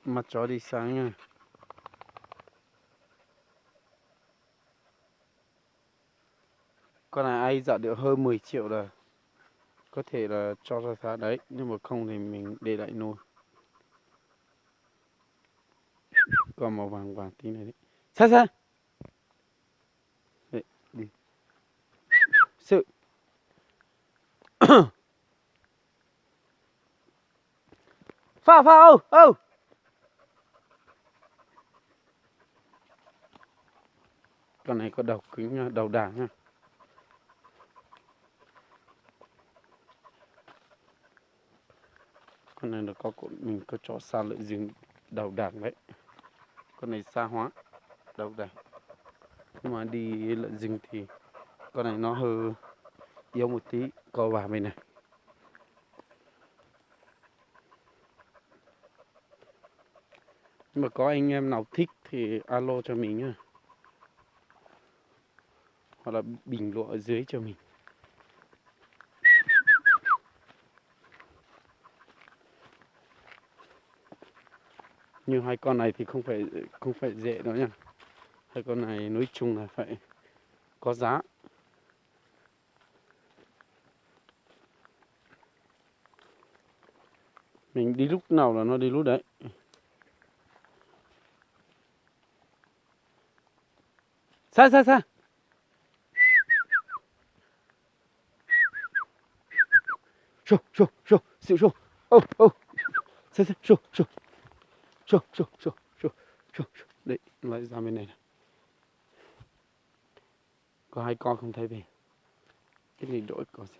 Mặt chó đi sáng nha. Con này ai dạo được hơn 10 triệu là có thể là cho ra giá đấy, nhưng mà không thì mình để lại nuôi. Còn màu vàng vàng tí này đấy. Xa xa. Đấy, đi. Sự. Phao phao ô. Con này có đầu cứng, đầu đảng nha. Con này là mình có cho xa lợi rừng đầu đảng đấy. Con này xa hóa đầu đảng. Nhưng mà đi lợn rừng thì con này nó hơi yếu một tí. Co vào bên này. Nhưng mà có anh em nào thích thì alo cho mình nhá. Hoặc là bình luận ở dưới cho mình. Như hai con này thì không phải dễ đâu nha. Hai con này nói chung là phải có giá. Mình đi lúc nào là nó đi lúc đấy. Xa xa xa. Shô shô shô xịu shô. Ô ô. Xa xa shô shô. Shô shô shô shô shô. Đấy, lại ra bên này này. Có hai con không thấy về. Cái này đổi con gì.